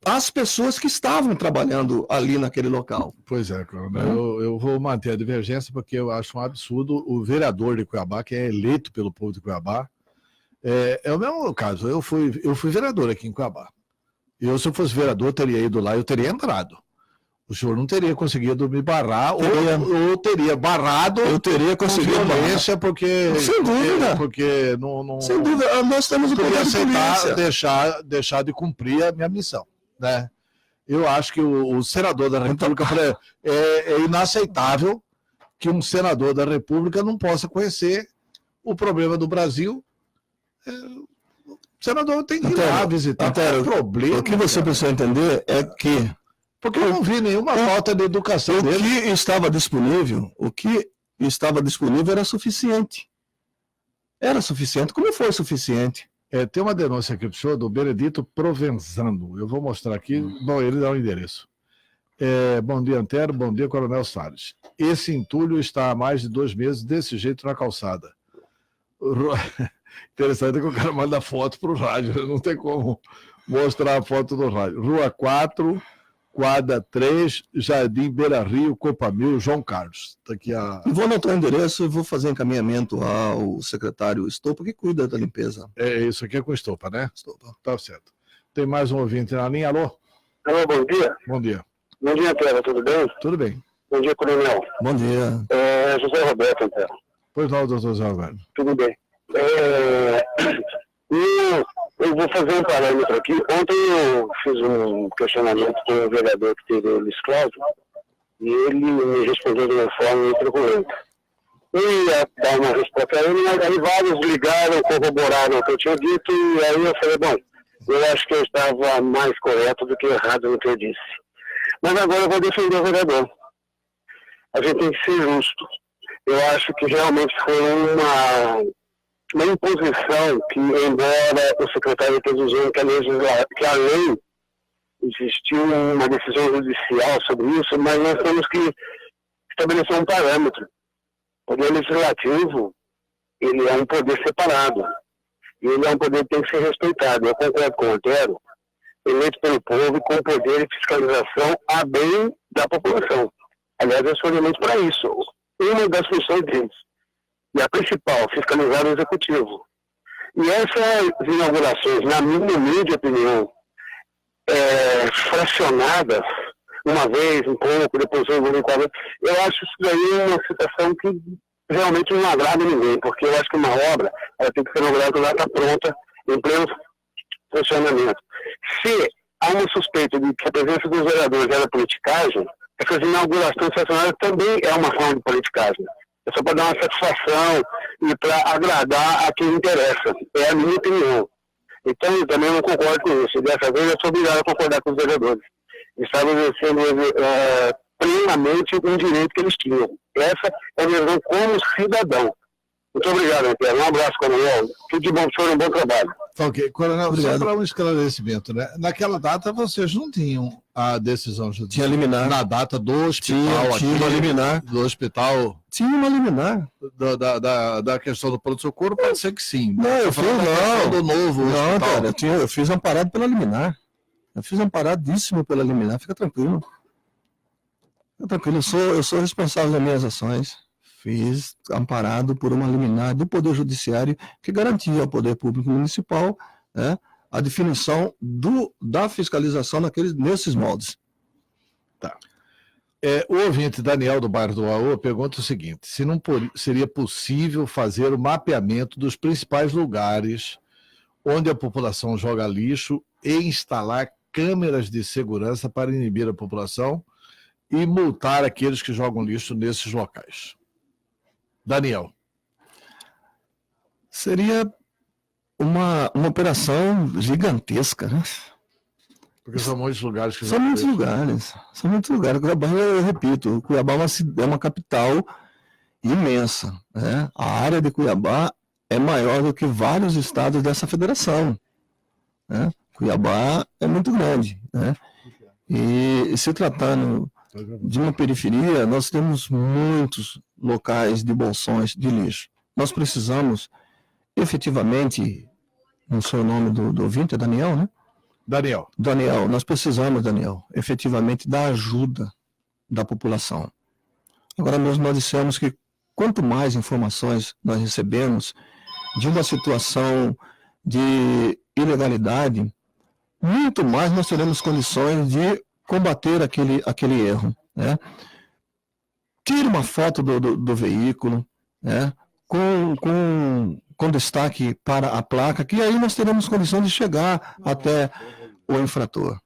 às pessoas que estavam trabalhando ali naquele local. Pois é, Coronel, eu vou manter a divergência porque eu acho um absurdo o vereador de Cuiabá, que é eleito pelo povo de Cuiabá. É o mesmo caso, eu fui vereador aqui em Cuiabá. Se eu fosse vereador, teria ido lá, eu teria entrado. O senhor não teria conseguido me barrar, ou teria barrado. Eu teria conseguido violência, porque. Sem dúvida. Porque não. Sem dúvida, nós temos o poder aceitar deixar de cumprir a minha missão. Né? Eu acho que o senador da República é inaceitável que um senador da República não possa conhecer o problema do Brasil. O senador tem que ir lá visitar. O que você precisa entender é que. Porque eu não vi nenhuma falta de educação dele. O que estava disponível era suficiente. Era suficiente. Como foi suficiente? Tem uma denúncia aqui para o senhor do Benedito Provenzano. Eu vou mostrar aqui. Bom, ele dá o endereço. Bom dia, Antero. Bom dia, Coronel Salles. Esse entulho está há mais de 2 meses desse jeito na calçada. Interessante que o cara manda foto para o rádio. Não tem como mostrar a foto do rádio. Rua 4... Quadra 3, Jardim Beira Rio, Copamil, João Carlos. Tá aqui Vou anotar o endereço e vou fazer encaminhamento ao secretário Estopa, que cuida da limpeza. Isso aqui é com Estopa, né? Estopa. Tá certo. Tem mais um ouvinte na linha, alô? Alô, bom dia. Bom dia. Bom dia, Antero, tudo bem? Tudo bem. Bom dia, Coronel. Bom dia. José Roberto, Antero. Pois não, doutor José Roberto. Tudo bem. Eu vou fazer um parâmetro aqui. Ontem eu fiz um questionamento com o vereador que teve o Luiz Cláudio e ele me respondeu de uma forma truculenta. Eu ia dar uma resposta a ele, mas aí vários ligaram, corroboraram o que eu tinha dito e aí eu falei, bom, eu acho que eu estava mais correto do que errado no que eu disse. Mas agora eu vou defender o vereador. A gente tem que ser justo. Eu acho que realmente foi uma imposição que, embora o secretário esteja dizendo que a lei existiu uma decisão judicial sobre isso, mas nós temos que estabelecer um parâmetro. O poder legislativo, ele é um poder separado. E ele é um poder que tem que ser respeitado. Eu concordo com o Antero, eleito pelo povo, com poder de fiscalização a bem da população. Aliás, eu sou eleito para isso. Uma das funções deles. E a principal, fiscalizar o executivo. E essas inaugurações, na minha humilde opinião, fracionadas, uma vez, um pouco, depois outra, eu acho isso daí uma situação que realmente não agrada ninguém, porque eu acho que uma obra ela tem que ser inaugurada quando ela está pronta, em pleno funcionamento. Se há uma suspeita de que a presença dos vereadores era politicagem, essas inaugurações fracionadas também é uma forma de politicagem. É só para dar uma satisfação e para agradar a quem interessa. É a minha opinião. Então, eu também não concordo com isso. Dessa vez, eu sou obrigado a concordar com os vereadores. Estavam exercendo plenamente um direito que eles tinham. Essa é a visão como cidadão. Muito obrigado, Antero. Um abraço, Coronel. Tudo de bom, senhor, um bom trabalho. Ok, Coronel, só para um esclarecimento, né? Naquela data, vocês não tinham a decisão judicial. Tinha liminar. Na data do hospital. Tinha uma liminar. Do hospital. Tinha uma liminar. Da questão do pronto-socorro, pode ser que sim. Não, eu fiz não. Do novo não, hospital. Cara, eu fiz amparado pela liminar. Eu fiz amparadíssimo pela liminar. Fica tranquilo. Fica tranquilo. Eu sou responsável das minhas ações. Fiz amparado por uma liminar do Poder Judiciário que garantia ao Poder Público Municipal, né, a definição da fiscalização nesses moldes. Tá. O ouvinte Daniel do bairro do Aô pergunta o seguinte: se não seria possível fazer o mapeamento dos principais lugares onde a população joga lixo e instalar câmeras de segurança para inibir a população e multar aqueles que jogam lixo nesses locais. Daniel. Seria uma operação gigantesca, né? Porque são muitos lugares que São muitos lugares. Cuiabá, eu repito, Cuiabá é uma capital imensa, né? A área de Cuiabá é maior do que vários estados dessa federação, né? Cuiabá é muito grande, né? E se tratando de uma periferia, nós temos muitos locais de bolsões de lixo. Nós precisamos, efetivamente, não sei o nome do ouvinte, é Daniel, né? Daniel, nós precisamos, efetivamente da ajuda da população. Agora mesmo nós dissemos que quanto mais informações nós recebemos de uma situação de ilegalidade, muito mais nós teremos condições de combater aquele erro, né? Tire uma foto do veículo, né? Com destaque para a placa, que aí nós teremos condições de chegar até o infrator.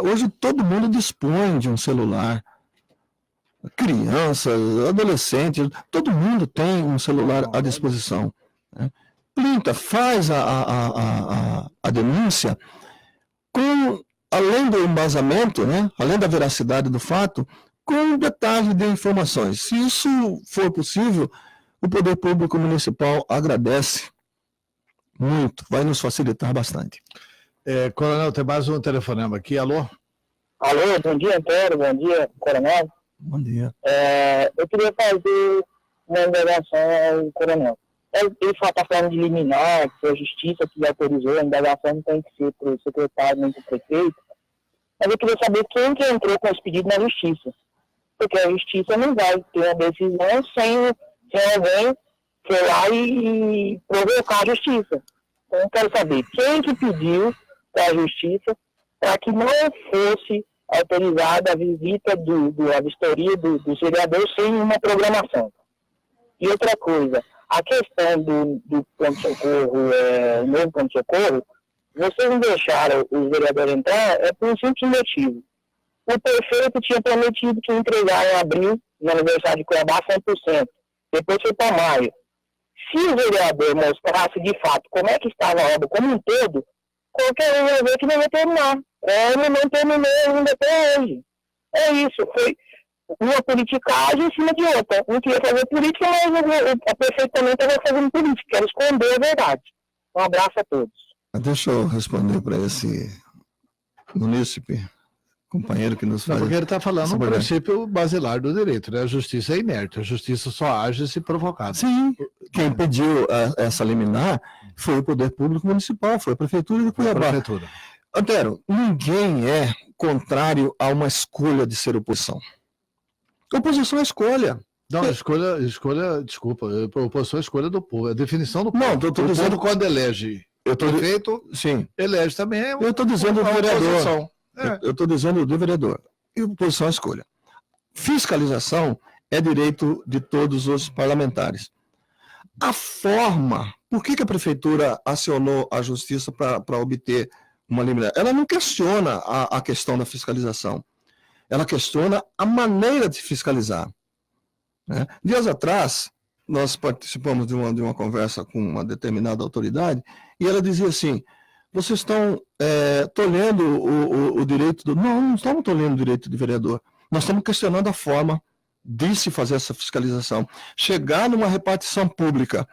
Hoje todo mundo dispõe de um celular, crianças, adolescentes, todo mundo tem um celular à disposição, né? Plinta, faz a denúncia além do embasamento, né? Além da veracidade do fato, com um detalhe de informações. Se isso for possível, o Poder Público Municipal agradece muito, vai nos facilitar bastante. Coronel, tem mais um telefonema aqui. Alô? Alô, bom dia, Antero, bom dia, Coronel. Bom dia. Eu queria fazer uma indagação ao Coronel. Ele está falando de liminar, que foi a Justiça que autorizou, a indagação não tem que ser para o secretário nem para o prefeito. Mas eu queria saber quem que entrou com esse pedido na Justiça. Porque a Justiça não vai ter uma decisão sem alguém ir lá e provocar a Justiça. Então eu quero saber quem que pediu para a Justiça para que não fosse autorizada a visita a vistoria dos vereadores sem uma programação. E outra coisa, a questão do pronto-socorro, o novo pronto-socorro, vocês não deixaram os vereadores entrar por um simples motivo. O prefeito tinha prometido que entregar em abril, no aniversário de Cuiabá, 100%. Depois foi para maio. Se o vereador mostrasse de fato como é que estava a obra como um todo, qualquer um ia ver que não ia terminar. Ele não terminou ainda até hoje. É isso, foi uma politicagem em cima de outra. Não queria fazer política, mas a prefeito também estava fazendo política, quero esconder a verdade. Um abraço a todos. Deixa eu responder para esse munícipe, companheiro que nos faz... Não, porque ele está falando no princípio basilar do direito, né? A justiça é inerte, a justiça só age se provocada. Sim, quem pediu essa liminar foi o Poder Público Municipal, foi a Prefeitura de Cuiabá. Antero, ninguém é contrário a uma escolha de ser oposição. Oposição é escolha. Não, escolha, desculpa, oposição é escolha do povo, é a definição do povo. Não, eu estou dizendo quando elege o prefeito, sim, elege também. Eu estou dizendo do vereador. Eu estou dizendo do vereador. E oposição é escolha. Fiscalização é direito de todos os parlamentares. A forma, por que a prefeitura acionou a justiça para obter uma liminar? Ela não questiona a questão da fiscalização. Ela questiona a maneira de fiscalizar, né? Dias atrás, nós participamos de uma conversa com uma determinada autoridade e ela dizia assim: vocês estão tolhendo o direito do... Não estamos tolhendo o direito do vereador. Nós estamos questionando a forma de se fazer essa fiscalização. Chegar numa repartição pública,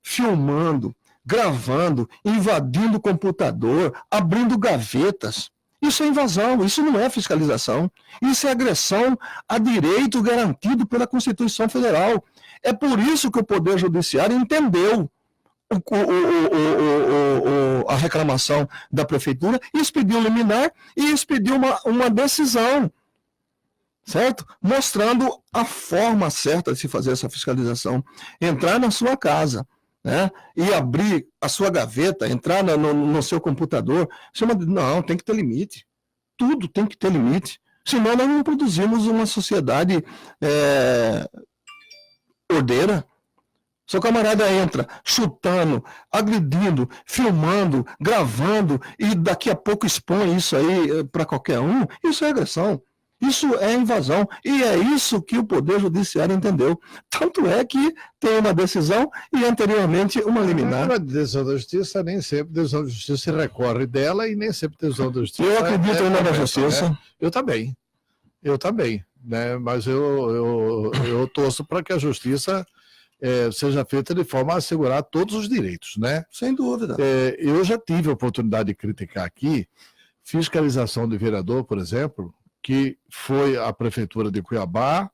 filmando, gravando, invadindo o computador, abrindo gavetas. Isso é invasão, isso não é fiscalização. Isso é agressão a direito garantido pela Constituição Federal. É por isso que o Poder Judiciário entendeu a reclamação da Prefeitura, expediu um liminar e expediu uma decisão, certo? Mostrando a forma certa de se fazer essa fiscalização. Entrar na sua casa, né, e abrir a sua gaveta, entrar no seu computador, não, tem que ter limite. Tudo tem que ter limite. Senão nós não produzimos uma sociedade ordeira. Seu camarada entra chutando, agredindo, filmando, gravando e daqui a pouco expõe isso aí para qualquer um. Isso é agressão. Isso é invasão, e é isso que o Poder Judiciário entendeu. Tanto é que tem uma decisão e anteriormente uma liminar. A decisão da Justiça, nem sempre a decisão da Justiça se recorre dela e nem sempre a decisão da Justiça... Eu acredito ainda na Justiça. Né? Eu também, né? Mas eu torço para que a Justiça seja feita de forma a assegurar todos os direitos, né? Sem dúvida. Eu já tive a oportunidade de criticar aqui fiscalização de vereador, por exemplo, que foi a Prefeitura de Cuiabá,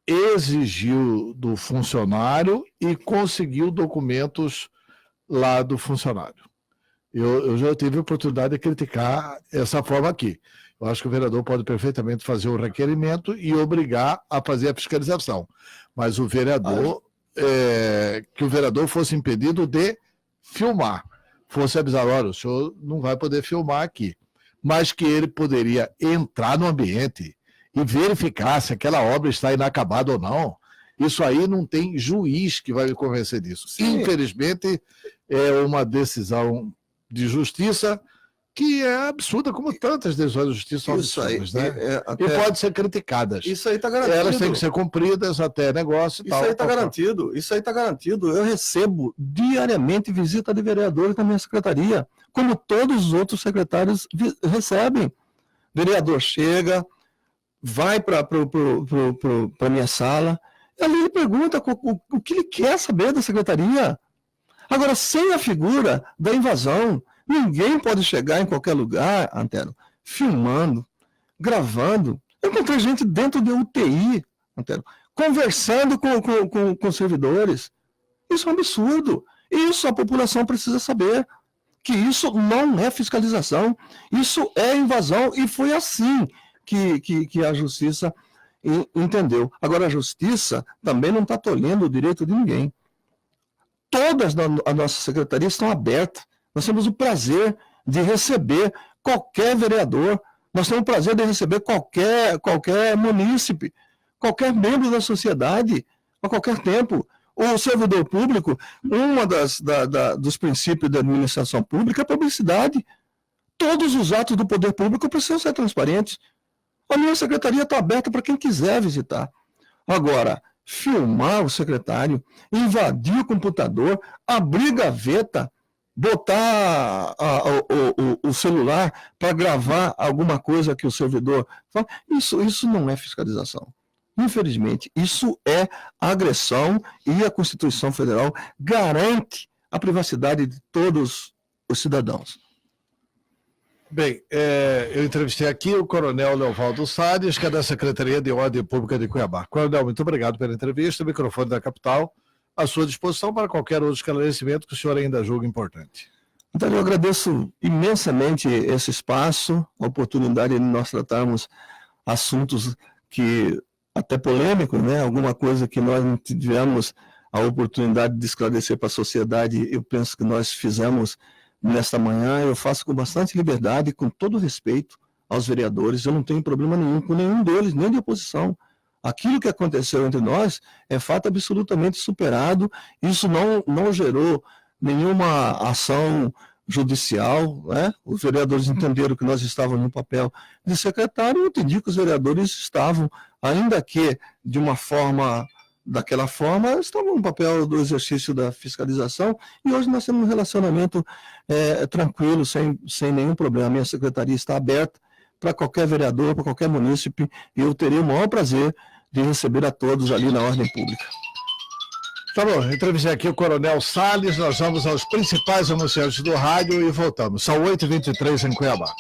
exigiu do funcionário e conseguiu documentos lá do funcionário. Eu já tive a oportunidade de criticar essa forma aqui. Eu acho que o vereador pode perfeitamente fazer o requerimento e obrigar a fazer a fiscalização. Mas o vereador, que o vereador fosse impedido de filmar, fosse avisar, olha, o senhor não vai poder filmar aqui. Mas que ele poderia entrar no ambiente e verificar se aquela obra está inacabada ou não. Isso aí não tem juiz que vai me convencer disso. Sim. Infelizmente, é uma decisão de justiça que é absurda, como tantas decisões de justiça são absurdas, né? E podem ser criticadas. Isso aí está garantido. Elas têm que ser cumpridas até negócio e tal. Isso aí está garantido. Isso aí está garantido. Eu recebo diariamente visita de vereadores na minha secretaria, como todos os outros secretários recebem. Vereador chega, vai para a minha sala, ali ele pergunta o que ele quer saber da secretaria. Agora, sem a figura da invasão, ninguém pode chegar em qualquer lugar, Antero, filmando, gravando. Eu encontrei gente dentro de UTI, Antero, conversando com servidores. Isso é um absurdo. Isso a população precisa saber. Que isso não é fiscalização, isso é invasão, e foi assim que a Justiça entendeu. Agora, a Justiça também não está tolhendo o direito de ninguém. Todas as nossas secretarias estão abertas. Nós temos o prazer de receber qualquer vereador, nós temos o prazer de receber qualquer munícipe, qualquer membro da sociedade, a qualquer tempo. O servidor público, dos princípios da administração pública é a publicidade. Todos os atos do poder público precisam ser transparentes. A minha secretaria está aberta para quem quiser visitar. Agora, filmar o secretário, invadir o computador, abrir gaveta, botar o celular para gravar alguma coisa que o servidor fala, isso não é fiscalização. Infelizmente, isso é agressão e a Constituição Federal garante a privacidade de todos os cidadãos. Bem, eu entrevistei aqui o Coronel Leovaldo Salles, que é da Secretaria de Ordem Pública de Cuiabá. Coronel, muito obrigado pela entrevista. O microfone da capital à sua disposição para qualquer outro esclarecimento que o senhor ainda julgue importante. Então, eu agradeço imensamente esse espaço, a oportunidade de nós tratarmos assuntos que até polêmico, né? Alguma coisa que nós não tivemos a oportunidade de esclarecer para a sociedade, eu penso que nós fizemos nesta manhã. Eu faço com bastante liberdade, com todo respeito aos vereadores, eu não tenho problema nenhum com nenhum deles, nem de oposição. Aquilo que aconteceu entre nós é fato absolutamente superado, isso não gerou nenhuma ação judicial, né? Os vereadores entenderam que nós estávamos no papel de secretário, eu entendi que os vereadores estavam, ainda que de uma forma, daquela forma, estavam no papel do exercício da fiscalização, e hoje nós temos um relacionamento tranquilo, sem nenhum problema. A minha secretaria está aberta para qualquer vereador, para qualquer munícipe, e eu terei o maior prazer de receber a todos ali na ordem pública. Tá bom, entrevistei aqui o Coronel Salles, nós vamos aos principais anunciantes do rádio e voltamos. São 8h23 em Cuiabá.